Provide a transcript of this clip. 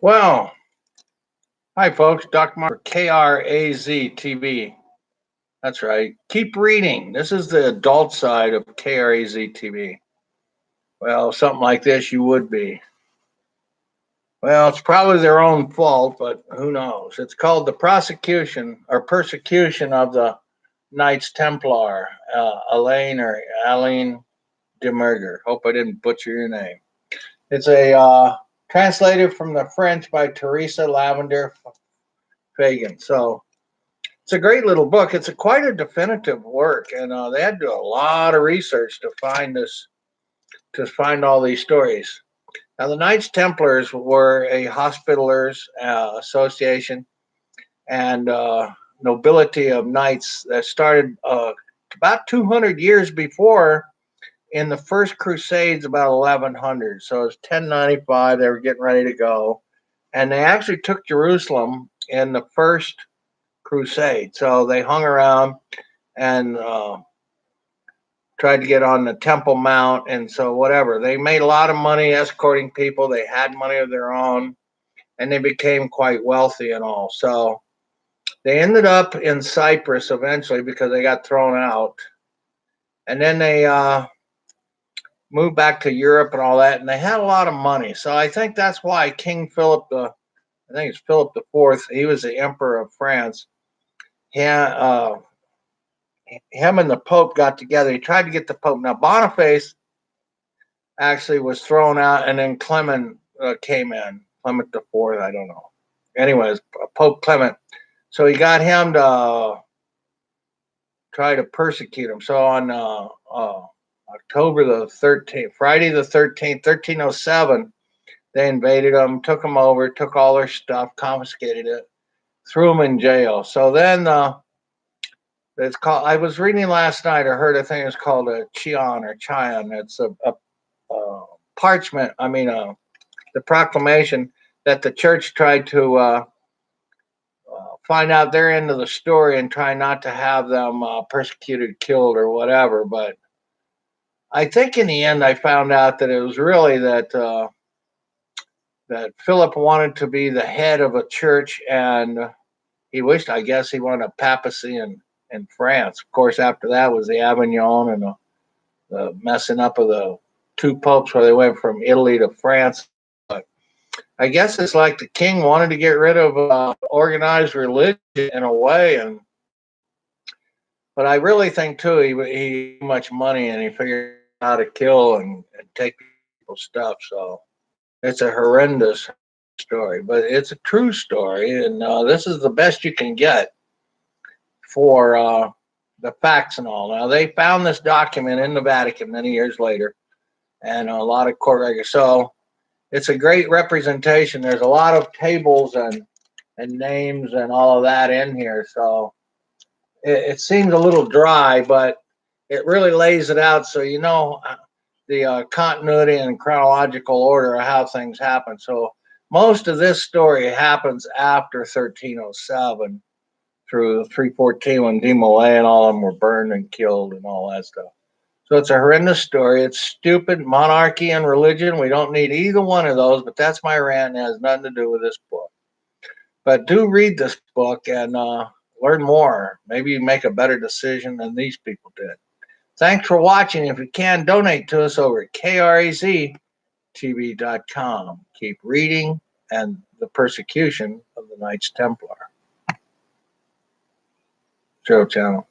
Well, hi folks, Dr. Mark, KRAZ TV. That's right. Keep reading. This is the adult side of KRAZ TV. Well, something like this you would be. Well, it's probably their own fault, but who knows? It's called the prosecution or persecution of the Knights Templar, Alain Demurger. Hope I didn't butcher your name. It's a translated from the French by Teresa Lavender Fagan. So it's a great little book. It's quite a definitive work, and they had to do a lot of research to find all these stories. Now, the Knights Templars were a hospitallers association and nobility of knights that started about 200 years before in the first Crusades, about 1100. So it was 1095. They were getting ready to go, and they actually took Jerusalem in the first crusade. So they hung around and tried to get on the Temple Mount, and so whatever. They made a lot of money escorting people. They had money of their own, and they became quite wealthy and all. So they ended up in Cyprus eventually because they got thrown out, and then they moved back to Europe and all that, and they had a lot of money. So I think that's why King Philip I think it's Philip the Fourth. He was the emperor of France. Yeah, him and the Pope got together. He tried to get the Pope. Now Boniface actually was thrown out, and then Clement came in. Clement the Fourth, I don't know. Anyways, Pope Clement. So he got him to try to persecute him. So on October the 13th, Friday the 13th, 1307, they invaded them, took them over, took all their stuff, confiscated it, threw them in jail. So then it's called. I was reading last night. I heard a thing. It's called a chion or chion. It's a parchment. I mean, the proclamation that the church tried to find out their end of the story and try not to have them persecuted, killed, or whatever. But I think in the end, I found out that it was really that Philip wanted to be the head of a church, and he wished, I guess, he wanted a papacy in France. Of course, after that was the Avignon and the messing up of the two popes where they went from Italy to France. But I guess it's like the king wanted to get rid of organized religion in a way, and but I really think too he had much money and he figured out how to kill and take people's stuff. So it's a horrendous story, but it's a true story, and this is the best you can get for the facts and all. Now they found this document in the Vatican many years later, and a lot of court records. So it's a great representation. There's a lot of tables and names and all of that in here. So it seems a little dry, but it really lays it out so you know the continuity and chronological order of how things happen. So most of this story happens after 1307 through 314 when De Molay and all of them were burned and killed and all that stuff. So it's a horrendous story. It's stupid. Monarchy and religion. We don't need either one of those, but that's my rant. It has nothing to do with this book. But do read this book and learn more. Maybe you make a better decision than these people did. Thanks for watching. If you can, donate to us over at KRAZTV.com. Keep reading and the persecution of the Knights Templar. Show channel.